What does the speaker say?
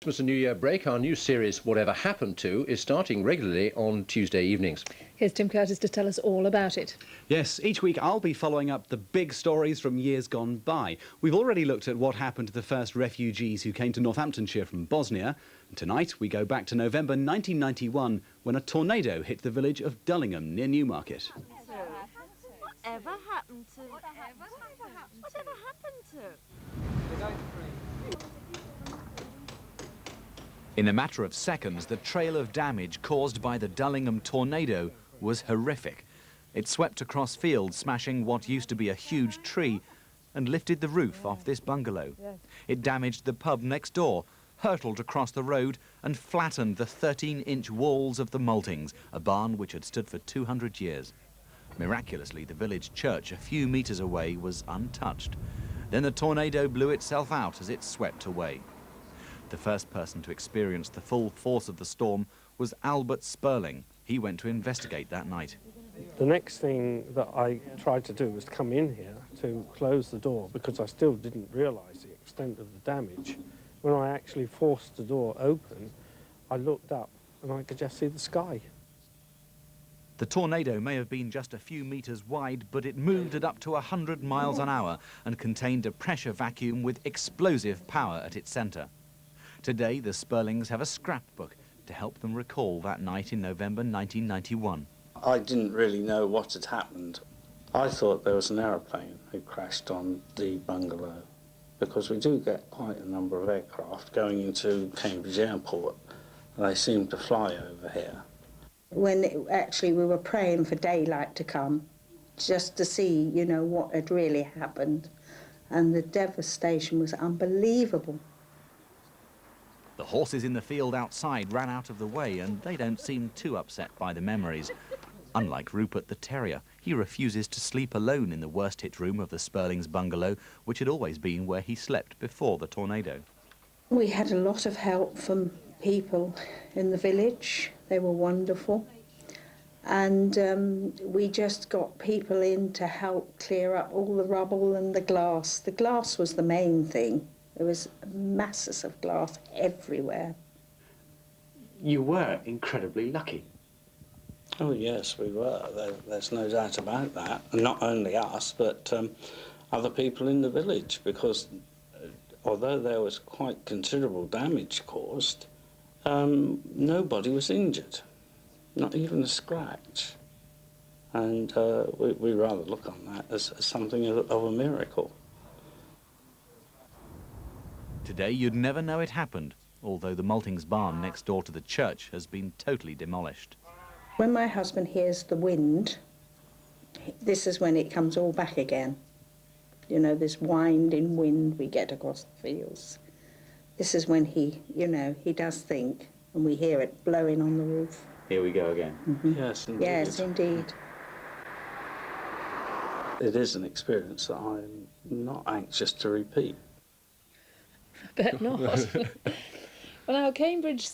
Christmas and New Year break, our new series, Whatever Happened To, is starting regularly on Tuesday evenings. Here's Tim Curtis to tell us all about it. Yes, each week I'll be following up the big stories from years gone by. We've already looked at what happened to the first refugees who came to Northamptonshire from Bosnia. And tonight we go back to November 1991 when a tornado hit the village of Dullingham near Newmarket. Whatever happened to... Whatever happened to... In a matter of seconds, the trail of damage caused by the Dullingham Tornado was horrific. It swept across fields, smashing what used to be a huge tree and lifted the roof off this bungalow. It damaged the pub next door, hurtled across the road and flattened the 13-inch walls of the Maltings, a barn which had stood for 200 years. Miraculously, the village church a few metres away was untouched. Then the tornado blew itself out as it swept away. The first person to experience the full force of the storm was Albert Sperling. He went to investigate that night. The next thing that I tried to do was to come in here to close the door because I still didn't realise the extent of the damage. When I actually forced the door open, I looked up and I could just see the sky. The tornado may have been just a few metres wide, but it moved at up to 100 miles an hour and contained a pressure vacuum with explosive power at its centre. Today, the Sperlings have a scrapbook to help them recall that night in November 1991. I didn't really know what had happened. I thought there was an aeroplane who crashed on the bungalow, because we do get quite a number of aircraft going into Cambridge Airport, and they seem to fly over here. When we were praying for daylight to come, just to see, you know, what had really happened, and the devastation was unbelievable. The horses in the field outside ran out of the way and they don't seem too upset by the memories. Unlike Rupert the terrier, he refuses to sleep alone in the worst-hit room of the Sperlings' bungalow, which had always been where he slept before the tornado. We had a lot of help from people in the village. They were wonderful. And we just got people in to help clear up all the rubble and the glass. The glass was the main thing. There was masses of glass everywhere. You were incredibly lucky. Oh yes, we were. There's no doubt about that. And not only us, but other people in the village, because although there was quite considerable damage caused, nobody was injured, not even a scratch. And we rather look on that as something of a miracle. Today, you'd never know it happened, although the Maltings barn next door to the church has been totally demolished. When my husband hears the wind, this is when it comes all back again. You know, this winding wind we get across the fields. This is when he, you know, he does think, and we hear it blowing on the roof. Here we go again. Mm-hmm. Yes, indeed. Yes, indeed. It is an experience that I'm not anxious to repeat. Bet not. Well, now, Cambridge